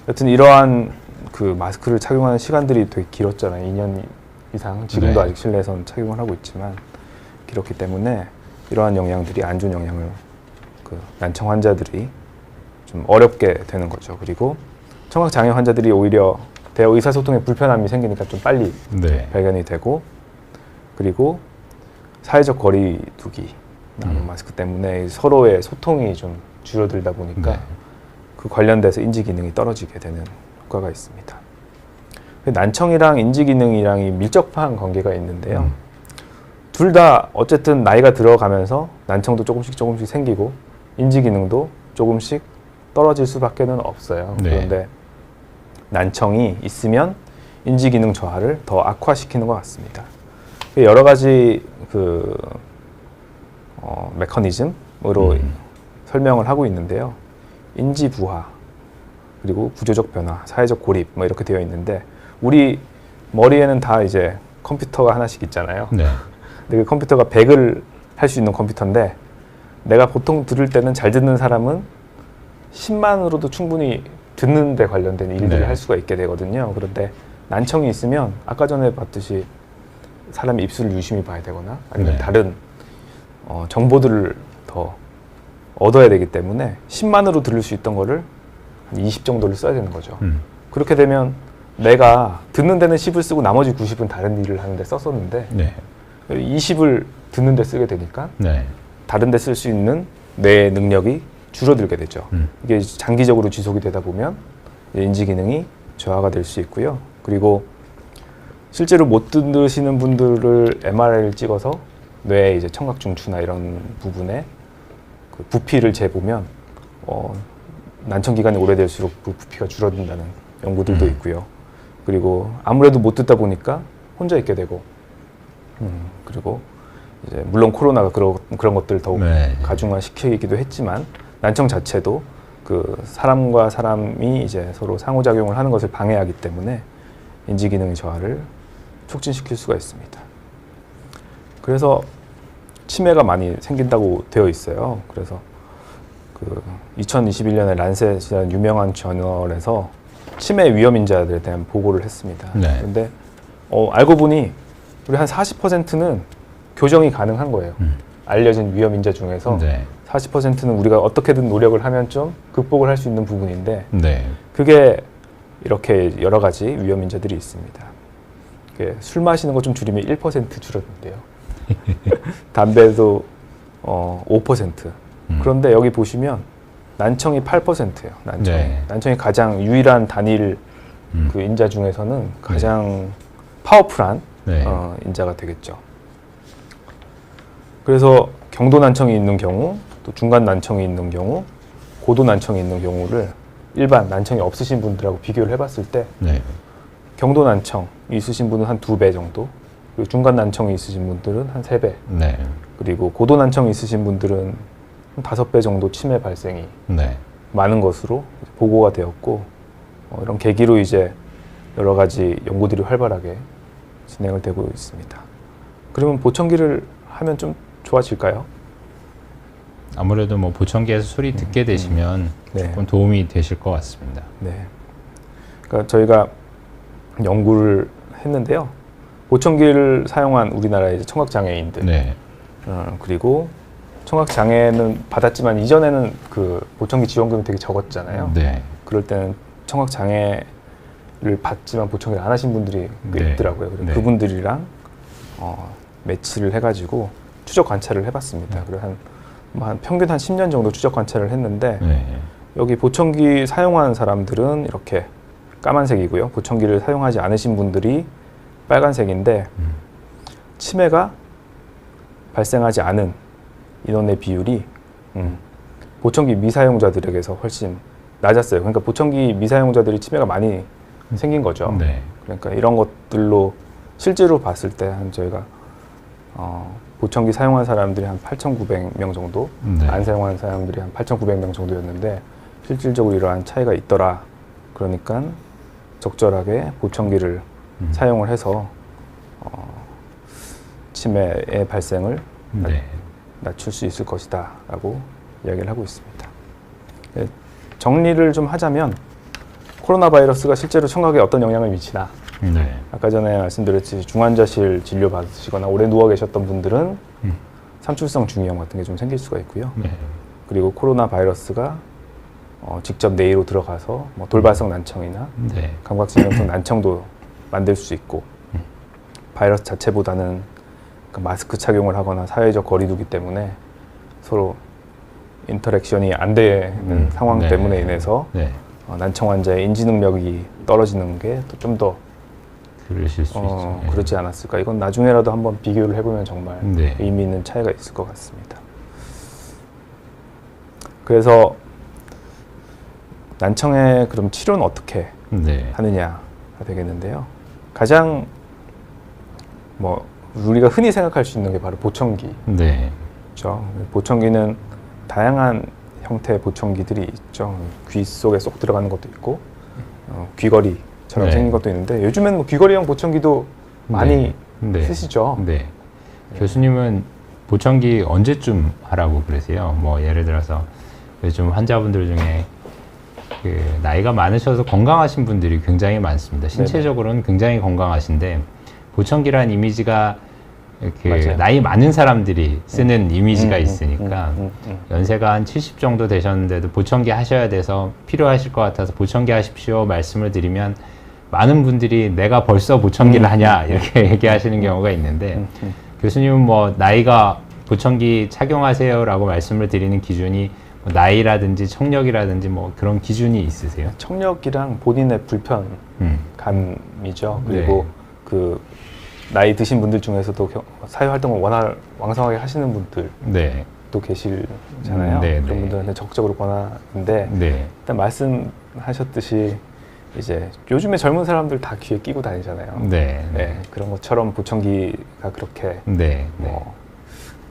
여튼 이러한 그 마스크를 착용하는 시간들이 되게 길었잖아요. 2년 이상 지금도 네. 아직 실내에서는 착용을 하고 있지만 길었기 때문에 이러한 영향들이 안 좋은 영향을 그 난청 환자들이 좀 어렵게 되는 거죠. 그리고 청각 장애 환자들이 오히려 대화 의사소통에 불편함이 생기니까 좀 빨리 네. 발견이 되고 그리고 사회적 거리두기 마스크 때문에 서로의 소통이 좀 줄어들다 보니까 네. 그 관련돼서 인지 기능이 떨어지게 되는 효과가 있습니다. 난청이랑 인지 기능이랑이 밀접한 관계가 있는데요. 둘 다 어쨌든 나이가 들어가면서 난청도 조금씩 생기고 인지 기능도 조금씩 떨어질 수밖에는 없어요. 네. 그런데 난청이 있으면 인지 기능 저하를 더 악화시키는 것 같습니다. 여러 가지 그 메커니즘으로 설명을 하고 있는데요. 인지 부하, 그리고 구조적 변화, 사회적 고립 뭐 이렇게 되어 있는데 우리 머리에는 다 이제 컴퓨터가 하나씩 있잖아요. 네. 근데 그 컴퓨터가 100을 할 수 있는 컴퓨터인데 내가 보통 들을 때는 잘 듣는 사람은 10만으로도 충분히 듣는 데 관련된 일들을 네. 할 수가 있게 되거든요. 그런데 난청이 있으면 아까 전에 봤듯이 사람의 입술을 유심히 봐야 되거나 아니면 네. 다른 정보들을 더 얻어야 되기 때문에 10만으로 들을 수 있던 거를 한 20 정도를 써야 되는 거죠. 그렇게 되면 내가 듣는 데는 10을 쓰고 나머지 90은 다른 일을 하는데 썼었는데 네. 20을 듣는 데 쓰게 되니까 네. 다른 데 쓸 수 있는 뇌 능력이 줄어들게 되죠. 이게 장기적으로 지속이 되다 보면 인지 기능이 저하가 될 수 있고요. 그리고 실제로 못 들으시는 분들을 MRI를 찍어서 뇌의 이제 청각 중추나 이런 부분에 그 부피를 재보면 난청 기간이 오래될수록 그 부피가 줄어든다는 연구들도 있고요. 그리고 아무래도 못 듣다 보니까 혼자 있게 되고 그리고 이제 물론 코로나가 그런 것들 더욱 네. 가중화시키기도 했지만 난청 자체도 그 사람과 사람이 이제 서로 상호작용을 하는 것을 방해하기 때문에 인지 기능의 저하를 촉진시킬 수가 있습니다. 그래서 치매가 많이 생긴다고 되어 있어요. 그래서 그 2021년에 란셋이라는 유명한 저널에서 치매 위험 인자들에 대한 보고를 했습니다. 네. 그런데 알고 보니 우리 한 40%는 교정이 가능한 거예요. 알려진 위험 인자 중에서 네. 40%는 우리가 어떻게든 노력을 하면 좀 극복을 할 수 있는 부분인데 네. 그게 이렇게 여러 가지 위험 인자들이 있습니다. 술 마시는 거 좀 줄이면 1% 줄었는데요. 담배도 5%. 그런데 여기 보시면 난청이 8%예요. 난청이. 네. 난청이 가장 유일한 단일 그 인자 중에서는 가장 파워풀한 네. 인자가 되겠죠. 그래서 경도 난청이 있는 경우, 또 중간 난청이 있는 경우, 고도 난청이 있는 경우를 일반 난청이 없으신 분들하고 비교를 해봤을 때 네. 경도 난청이 있으신 분은 한 2배 정도, 그리고 중간 난청이 있으신 분들은 한 3배, 네. 그리고 고도 난청이 있으신 분들은 한 5배 정도 치매 발생이 네. 많은 것으로 보고가 되었고, 이런 계기로 이제 여러 가지 연구들이 활발하게 진행을 되고 있습니다. 그러면 보청기를 하면 좀 좋아질까요? 아무래도 뭐 보청기에서 소리 듣게 되시면 네. 조금 도움이 되실 것 같습니다. 네. 그러니까 저희가 연구를 했는데요. 보청기를 사용한 우리나라의 이제 청각장애인들, 네. 그리고 청각장애는 받았지만 이전에는 그 보청기 지원금이 되게 적었잖아요. 네. 그럴 때는 청각장애를 받지만 보청기를 안 하신 분들이 꽤 네. 있더라고요. 그래서 네. 그분들이랑 매치를 해가지고 추적 관찰을 해봤습니다. 그래서 한 평균 한 10년 정도 추적 관찰을 했는데 네. 여기 보청기 사용한 사람들은 이렇게 까만색이고요. 보청기를 사용하지 않으신 분들이 빨간색인데 치매가 발생하지 않은 인원의 비율이 보청기 미사용자들에게서 훨씬 낮았어요. 그러니까 보청기 미사용자들이 치매가 많이 생긴 거죠. 네. 그러니까 이런 것들로 실제로 봤을 때 한 저희가 보청기 사용한 사람들이 한 8,900명 정도, 네. 안 사용한 사람들이 한 8,900명 정도였는데 실질적으로 이러한 차이가 있더라. 그러니까 적절하게 보청기를 사용을 해서 치매의 발생을 네. 낮출 수 있을 것이다 라고 이야기를 하고 있습니다. 네, 정리를 좀 하자면 코로나 바이러스가 실제로 청각에 어떤 영향을 미치나, 네. 아까 전에 말씀드렸듯이 중환자실 진료 받으시거나 오래 누워 계셨던 분들은 삼출성 중이염 같은 게 좀 생길 수가 있고요. 네. 그리고 코로나 바이러스가 직접 뇌로 들어가서 뭐 돌발성 난청이나 네. 감각신경성 난청도 만들 수 있고, 바이러스 자체보다는 그 마스크 착용을 하거나 사회적 거리두기 때문에 서로 인터랙션이 안 되는 상황 네. 때문에 인해서 네. 난청 환자의 인지 능력이 떨어지는 게 또 좀 더 그러실 수 있죠. 네. 그렇지 않았을까. 이건 나중에라도 한번 비교를 해보면 정말 네. 의미 있는 차이가 있을 것 같습니다. 그래서 난청의 그럼 치료는 어떻게 네. 하느냐가 되겠는데요. 가장 뭐 우리가 흔히 생각할 수 있는 게 바로 보청기. 네. 그렇죠. 보청기는 다양한 형태의 보청기들이 있죠. 귀 속에 쏙 들어가는 것도 있고, 귀걸이처럼 네. 생긴 것도 있는데, 요즘엔 뭐 귀걸이형 보청기도 많이 네. 쓰시죠. 네. 교수님은 보청기 언제쯤 하라고 그러세요? 뭐 예를 들어서 요즘 환자분들 중에 그 나이가 많으셔서 건강하신 분들이 굉장히 많습니다. 신체적으로는 굉장히 건강하신데 보청기란 이미지가 그 맞아요. 나이 많은 사람들이 쓰는 이미지가 있으니까 연세가 한 70 정도 되셨는데도 보청기 하셔야 돼서 필요하실 것 같아서 보청기 하십시오 말씀을 드리면 많은 분들이 내가 벌써 보청기를 하냐 이렇게 얘기하시는 경우가 있는데 교수님은 뭐 나이가 보청기 착용하세요라고 말씀을 드리는 기준이 뭐 나이라든지 청력이라든지 뭐 그런 기준이 있으세요? 청력이랑 본인의 불편감이죠. 그리고 네. 그 나이 드신 분들 중에서도 사회 활동을 워낙 왕성하게 하시는 분들도 네. 계시잖아요. 네, 그런 네. 분들한테 적극적으로 권하는데, 네. 일단 말씀하셨듯이 이제 요즘에 젊은 사람들 다 귀에 끼고 다니잖아요. 네. 네, 그런 것처럼 보청기가 그렇게 네. 뭐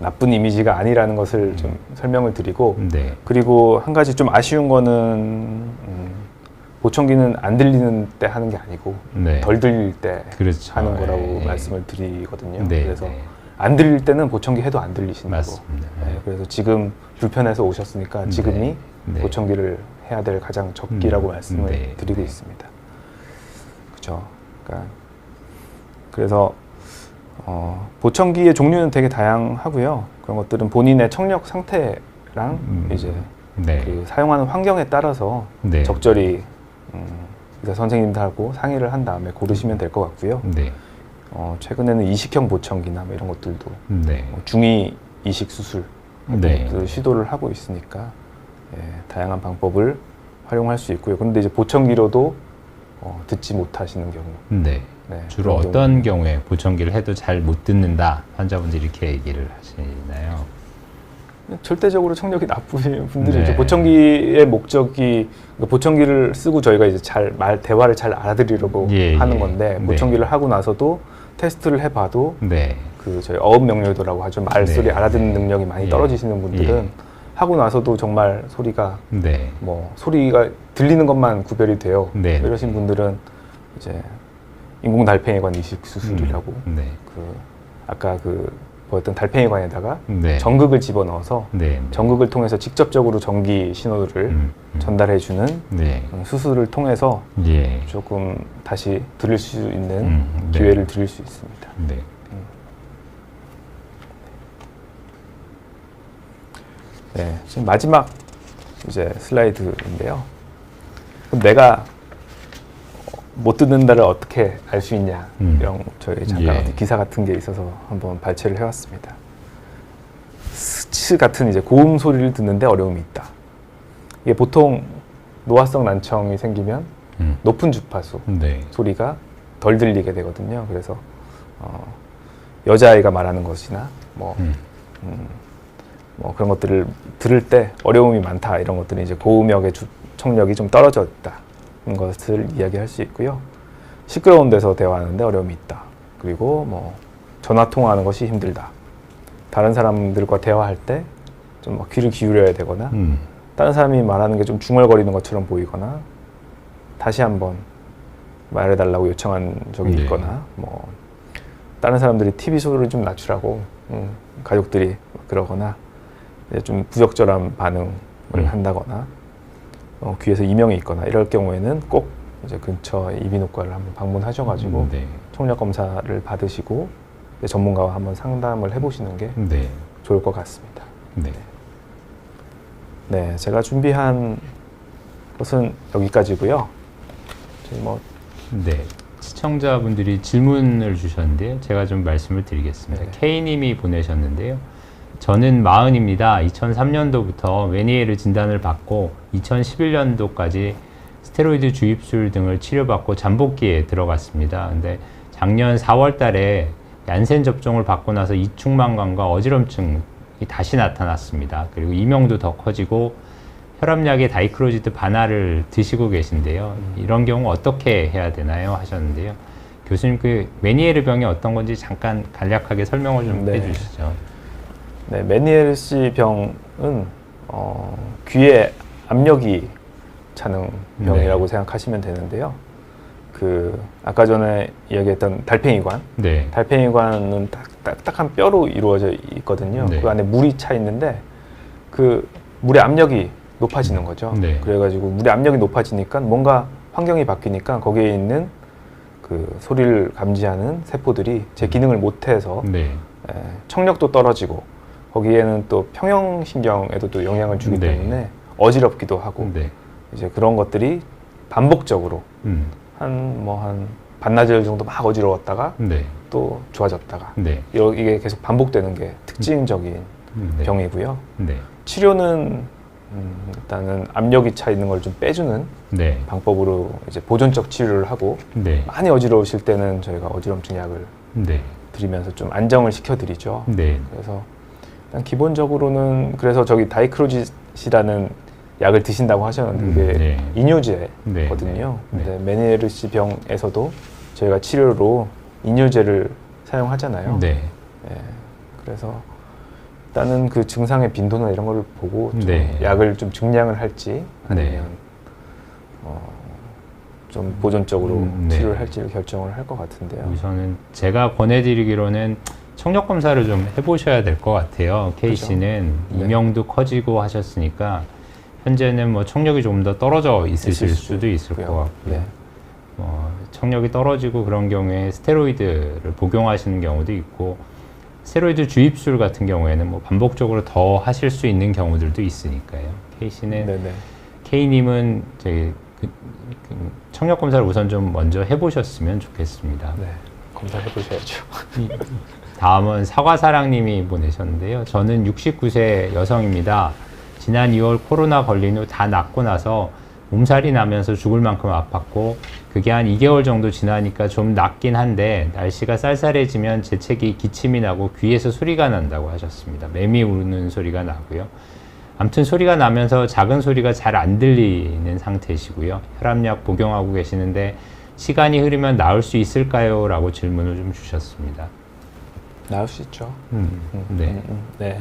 나쁜 이미지가 아니라는 것을 좀 설명을 드리고 네. 그리고 한 가지 좀 아쉬운 거는 보청기는 안 들리는 때 하는 게 아니고 네. 덜 들릴 때 그렇죠. 하는 거라고 예. 말씀을 드리거든요. 네, 그래서 네. 안 들릴 때는 보청기 해도 안 들리신다고. 맞습니다. 네, 그래서 지금 불편해서 오셨으니까 지금이 네. 보청기를 해야 될 가장 적기라고 말씀을 네. 드리고 네. 있습니다. 그렇죠. 그러니까 그래서 보청기의 종류는 되게 다양하고요. 그런 것들은 본인의 청력 상태랑 이제 네. 그 사용하는 환경에 따라서 네. 적절히 의사 선생님들하고 상의를 한 다음에 고르시면 될 것 같고요. 네. 최근에는 이식형 보청기나 뭐 이런 것들도 네. 중위 이식 수술 네. 시도를 하고 있으니까 다양한 방법을 활용할 수 있고요. 그런데 이제 보청기로도 듣지 못하시는 경우, 네. 네, 주로 그런 어떤 경우에 보청기를 해도 잘 못 듣는다 환자분들이 이렇게 얘기를 하시나요? 절대적으로 청력이 나쁘신 분들이 네. 이제 보청기의 목적이 그러니까 보청기를 쓰고 저희가 이제 대화를 잘 알아들으려고 예, 하는 예. 건데 네. 보청기를 하고 나서도 테스트를 해봐도 네. 그 저희 어업 명료도라고 하죠. 말소리 네. 알아듣는 능력이 많이 예. 떨어지시는 분들은 예. 하고 나서도 정말 소리가 네. 뭐 소리가 들리는 것만 구별이 돼요. 네. 이러신 분들은 이제 인공 달팽이관 이식 수술이라고 네. 그 아까 그 보였던 달팽이관에다가 네. 전극을 집어넣어서 네. 전극을 통해서 직접적으로 전기 신호를 전달해주는 네. 수술을 통해서 예. 조금 다시 들을 수 있는 네. 기회를 드릴 수 있습니다. 네. 네, 지금 마지막 이제 슬라이드인데요. 그럼 내가 못 듣는다를 어떻게 알 수 있냐 이런 저희 잠깐 예. 어떤 기사 같은 게 있어서 한번 발췌를 해왔습니다. 스치 같은 이제 고음 소리를 듣는데 어려움이 있다. 이게 보통 노화성 난청이 생기면 높은 주파수 네. 소리가 덜 들리게 되거든요. 그래서 여자아이가 말하는 것이나 뭐 그런 것들을 들을 때 어려움이 많다 이런 것들은 이제 고음역의 청력이 좀 떨어져 있다는 것을 이야기할 수 있고요. 시끄러운 데서 대화하는데 어려움이 있다. 그리고 뭐 전화 통화하는 것이 힘들다. 다른 사람들과 대화할 때 좀 귀를 기울여야 되거나 다른 사람이 말하는 게 좀 중얼거리는 것처럼 보이거나 다시 한번 말해달라고 요청한 적이 네. 있거나 뭐 다른 사람들이 TV 소리를 좀 낮추라고 가족들이 그러거나 좀 부적절한 반응을 한다거나 귀에서 이명이 있거나 이럴 경우에는 꼭 이제 근처 이비인후과를 한번 방문하셔가지고 네. 청력 검사를 받으시고 전문가와 한번 상담을 해보시는 게 네. 좋을 것 같습니다. 네. 네, 제가 준비한 것은 여기까지고요. 저희 뭐 네. 시청자분들이 질문을 주셨는데요. 제가 좀 말씀을 드리겠습니다. 네. K님이 보내셨는데요. 저는 40입니다. 2003년도부터 메니에르 진단을 받고 2011년도까지 스테로이드 주입술 등을 치료받고 잠복기에 들어갔습니다. 근데 작년 4월 달에 얀센 접종을 받고 나서 이충만감과 어지럼증이 다시 나타났습니다. 그리고 이명도 더 커지고 혈압약의 다이크로지드 반하를 드시고 계신데요. 이런 경우 어떻게 해야 되나요? 하셨는데요. 교수님 그 메니에르 병이 어떤 건지 잠깐 간략하게 설명을 좀 네. 해주시죠. 네, 메니에르 씨 병은 귀에 압력이 차는 병이라고 네. 생각하시면 되는데요. 그 아까 전에 이야기했던 달팽이관, 네. 달팽이관은 딱딱한 뼈로 이루어져 있거든요. 네. 그 안에 물이 차 있는데 그 물의 압력이 높아지는 거죠. 네. 그래가지고 물의 압력이 높아지니까 뭔가 환경이 바뀌니까 거기에 있는 그 소리를 감지하는 세포들이 제 기능을 못해서 네. 청력도 떨어지고 거기에는 또 평형신경에도 또 영향을 주기 네. 때문에 어지럽기도 하고 네. 이제 그런 것들이 반복적으로 한 반나절 정도 막 어지러웠다가 네. 또 좋아졌다가 네. 이게 계속 반복되는 게 특징적인 네. 병이고요. 네. 치료는 일단은 압력이 차 있는 걸 좀 빼주는 네. 방법으로 이제 보존적 치료를 하고 네. 많이 어지러우실 때는 저희가 어지럼증 약을 네. 드리면서 좀 안정을 시켜드리죠. 네. 그래서 일단 기본적으로는 그래서 저기 다이크로짓이라는 약을 드신다고 하셨는데 그게 네. 이뇨제거든요. 네. 근데 메니에르 씨 병에서도 저희가 치료로 이뇨제를 사용하잖아요. 네. 예, 그래서 일단은 그 증상의 빈도나 이런 거를 보고 좀 네. 약을 좀 증량을 할지 아니면 네. 좀 보존적으로 네. 치료를 할지를 결정을 할 것 같은데요. 우선은 제가 권해드리기로는 청력 검사를 좀 해보셔야 될 것 같아요. K 그렇죠. 씨는 네. 이명도 커지고 하셨으니까 현재는 뭐 청력이 조금 더 떨어져 있으실 수도 있을 것 같고요. 네. 청력이 떨어지고 그런 경우에 스테로이드를 복용하시는 경우도 있고 스테로이드 주입술 같은 경우에는 뭐 반복적으로 더 하실 수 있는 경우들도 있으니까요. K 씨는 네네. K님은 저기 청력 검사를 우선 좀 먼저 해보셨으면 좋겠습니다. 네. 검사해 보셔야죠. 다음은 사과사랑님이 보내셨는데요. 저는 69세 여성입니다. 지난 2월 코로나 걸린 후 다 낫고 나서 몸살이 나면서 죽을 만큼 아팠고 그게 한 2개월 정도 지나니까 좀 낫긴 한데 날씨가 쌀쌀해지면 재채기 기침이 나고 귀에서 소리가 난다고 하셨습니다. 매미 우는 소리가 나고요. 아무튼 소리가 나면서 작은 소리가 잘 안 들리는 상태시고요. 혈압약 복용하고 계시는데 시간이 흐르면 나을 수 있을까요? 라고 질문을 좀 주셨습니다. 나을 수 있죠. 네. 네.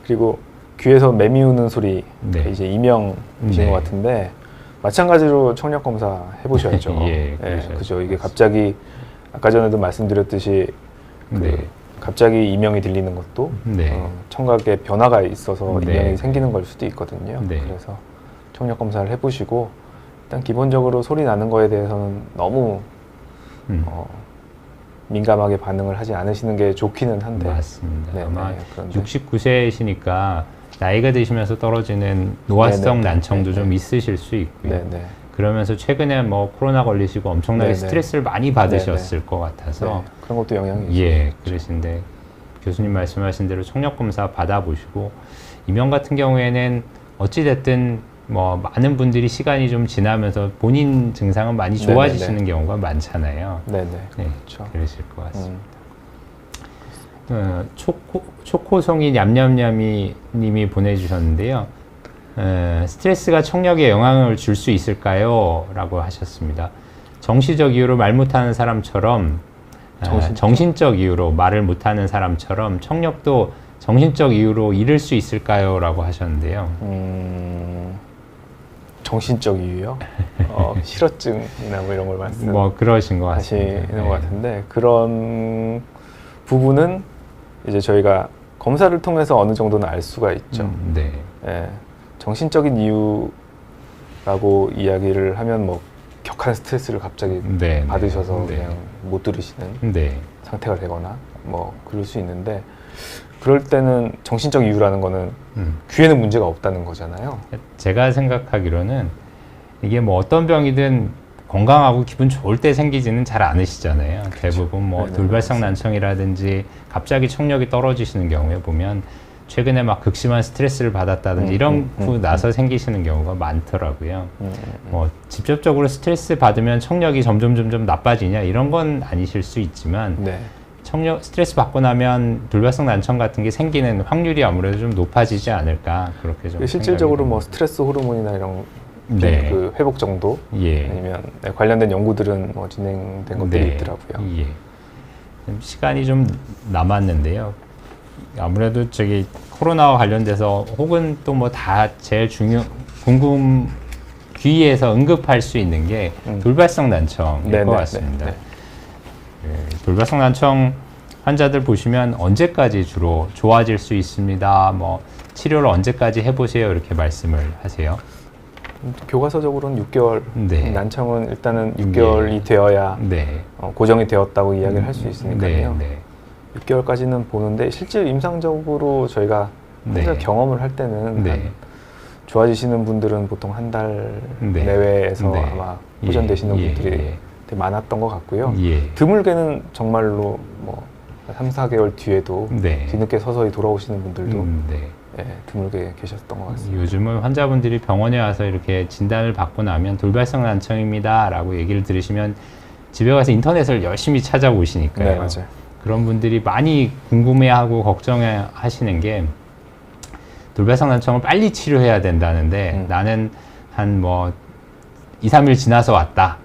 그리고 귀에서 매미 우는 소리 네. 이제 이명이신 네. 것 같은데 마찬가지로 청력 검사 해보셔야죠. 예, 네, 그죠. 이게 갑자기 아까 전에도 말씀드렸듯이 네. 갑자기 이명이 들리는 것도 네. 청각에 변화가 있어서 네. 이명이 생기는 걸 수도 있거든요. 네. 그래서 청력 검사를 해보시고 일단 기본적으로 소리 나는 거에 대해서는 너무 민감하게 반응을 하지 않으시는 게 좋기는 한데 맞습니다. 네, 아마 네, 그런데 69세이시니까 나이가 드시면서 떨어지는 노화성 네네. 난청도 네네. 좀 있으실 수 있고요. 네네. 그러면서 최근에 뭐 코로나 걸리시고 엄청나게 네네. 스트레스를 많이 받으셨을 것 같아서 네, 그런 것도 영향이 있죠. 예, 그러신데 교수님 말씀하신 대로 청력 검사 받아보시고 이명 같은 경우에는 어찌 됐든 뭐 많은 분들이 시간이 좀 지나면서 본인 증상은 많이 네네네. 좋아지시는 경우가 많잖아요. 네네. 네, 그렇죠. 그러실 것 같습니다. 초코송이 냠냠냠이 님이 보내주셨는데요. 스트레스가 청력에 영향을 줄 수 있을까요? 라고 하셨습니다. 정시적 이유로 말 못하는 사람처럼 정신적 이유로 말을 못하는 사람처럼 청력도 정신적 이유로 잃을 수 있을까요? 라고 하셨는데요. 정신적 이유요? 실어증이나 뭐 이런 걸 말씀하시는 뭐 그러신 것 같습니다. 것 같은데 그런 부분은 이제 저희가 검사를 통해서 어느 정도는 알 수가 있죠. 네. 예, 정신적인 이유라고 이야기를 하면 뭐 격한 스트레스를 갑자기 네, 받으셔서 네. 그냥 못 들으시는 네. 상태가 되거나 뭐 그럴 수 있는데 그럴 때는 정신적 이유라는 거는 귀에는 문제가 없다는 거잖아요. 제가 생각하기로는 이게 뭐 어떤 병이든 건강하고 기분 좋을 때 생기지는 잘 않으시잖아요. 그렇죠. 대부분 뭐 네네, 돌발성 맞습니다. 난청이라든지 갑자기 청력이 떨어지시는 경우에 보면 최근에 막 극심한 스트레스를 받았다든지 이런 후 나서 생기시는 경우가 많더라고요. 뭐 직접적으로 스트레스 받으면 청력이 점점 나빠지냐 이런 건 아니실 수 있지만 네. 청력 스트레스 받고 나면 돌발성 난청 같은 게 생기는 확률이 아무래도 좀 높아지지 않을까 그렇게 좀 실질적으로 생각이 뭐 듭니다. 스트레스 호르몬이나 이런 네. 그 회복 정도 예. 아니면 관련된 연구들은 뭐 진행된 것들이 네. 있더라고요. 예. 시간이 좀 남았는데요. 아무래도 저기 코로나와 관련돼서 혹은 또 뭐 다 제일 귀에서 응급할 수 있는 게 돌발성 난청일 네네, 것 같습니다. 네, 예, 돌발성 난청 환자들 보시면 언제까지 주로 좋아질 수 있습니다. 뭐 치료를 언제까지 해보세요 이렇게 말씀을 하세요. 교과서적으로는 6개월, 네. 난청은 일단은 6개월이 되어야 네. 고정이 되었다고 이야기를 할 수 있으니까요. 네. 6개월까지는 보는데 실제 임상적으로 저희가 환자 네. 경험을 할 때는 네. 한 좋아지시는 분들은 보통 한 달 네. 내외에서 네. 아마 호전되시는 예, 분들이 예. 되게 많았던 것 같고요. 예. 드물게는 정말로 뭐 3, 4개월 뒤에도 네. 뒤늦게 서서히 돌아오시는 분들도 네. 예, 드물게 계셨던 것 같습니다. 요즘은 환자분들이 병원에 와서 이렇게 진단을 받고 나면 돌발성 난청입니다 라고 얘기를 들으시면 집에 가서 인터넷을 열심히 찾아보시니까요. 네, 맞아요. 그런 분들이 많이 궁금해하고 걱정하시는 게 돌발성 난청을 빨리 치료해야 된다는데 나는 한 뭐 2, 3일 지나서 왔다.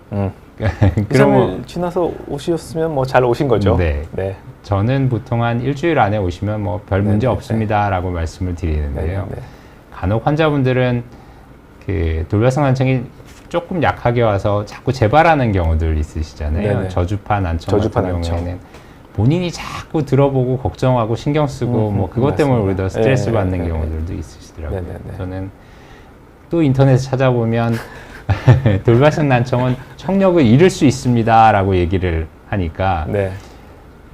그러면 2, 3일 지나서 오셨으면 뭐 잘 오신 거죠. 네. 네. 저는 보통 한 일주일 안에 오시면 뭐 별 문제 네네네. 없습니다라고 말씀을 드리는데요. 네. 간혹 환자분들은 그 돌발성 난청이 조금 약하게 와서 자꾸 재발하는 경우들 있으시잖아요. 네네. 저주파 난청 저주파 같은 난청. 경우에는 본인이 자꾸 들어보고 걱정하고 신경 쓰고 뭐 그것 때문에 맞습니다. 오히려 스트레스 예, 받는 예, 경우들도 있으시더라고요. 네네네. 저는 또 인터넷에 찾아보면 돌발성 난청은 청력을 잃을 수 있습니다라고 얘기를 하니까 네.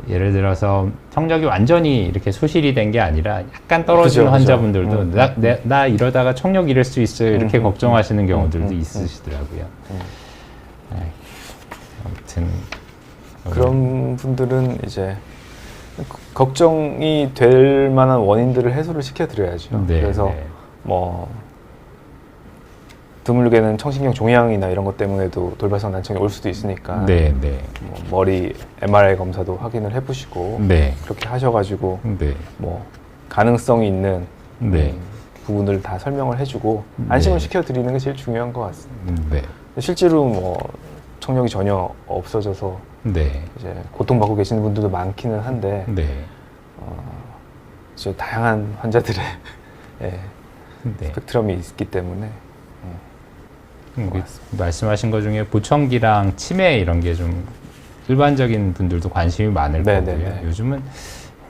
예를 들어서 청력이 완전히 이렇게 소실이 된 게 아니라 약간 떨어지는 그죠, 그죠. 환자분들도 나 이러다가 청력 잃을 수 있어요 이렇게 걱정하시는 경우들도 있으시더라고요. 네. 아무튼 그런 분들은 이제 걱정이 될 만한 원인들을 해소를 시켜드려야죠. 네, 그래서 네. 뭐 드물게는 청신경 종양이나 이런 것 때문에도 돌발성 난청이 올 수도 있으니까 네, 네, 뭐 머리 MRI 검사도 확인을 해보시고 네, 그렇게 하셔가지고 네, 뭐 가능성이 있는 네, 부분을 다 설명을 해주고 네. 안심을 시켜드리는 게 제일 중요한 것 같습니다. 네, 실제로 뭐 청력이 전혀 없어져서 네, 이제 고통받고 계시는 분들도 많기는 한데 네, 이제 다양한 환자들의 예, 네. 스펙트럼이 있기 때문에 말씀하신 것 중에 보청기랑 치매 이런 게 좀 일반적인 분들도 관심이 많을 네, 거고요. 네, 네. 요즘은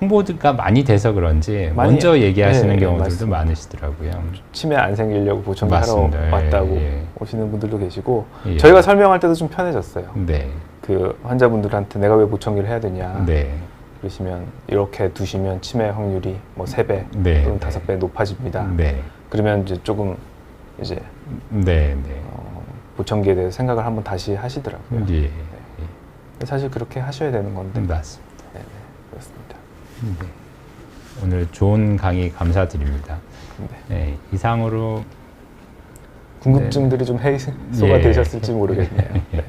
홍보가 많이 돼서 그런지 많이- 먼저 얘기하시는 네, 네, 경우들도 맞습니다. 많으시더라고요. 치매 안 생기려고 보청기 맞습니다. 하러 예, 왔다고 예. 오시는 분들도 계시고 예. 저희가 설명할 때도 좀 편해졌어요. 네, 그 환자분들한테 내가 왜 보청기를 해야 되냐 네, 그러시면 이렇게 두시면 치매 확률이 뭐 3배 네, 또는 네. 5배 높아집니다. 네, 그러면 이제 조금 이제 네, 네. 보청기에 대해서 생각을 한번 다시 하시더라고요. 예, 사실 그렇게 하셔야 되는 건데 맞습니다. 네, 그렇습니다. 네. 오늘 좋은 강의 감사드립니다. 네. 네, 이상으로 궁금증들이 좀 해소가 예. 되셨을지 모르겠네요. 네.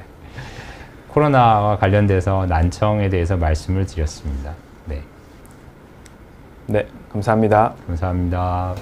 코로나와 관련돼서 난청에 대해서 말씀을 드렸습니다. 네, 네, 감사합니다. 감사합니다.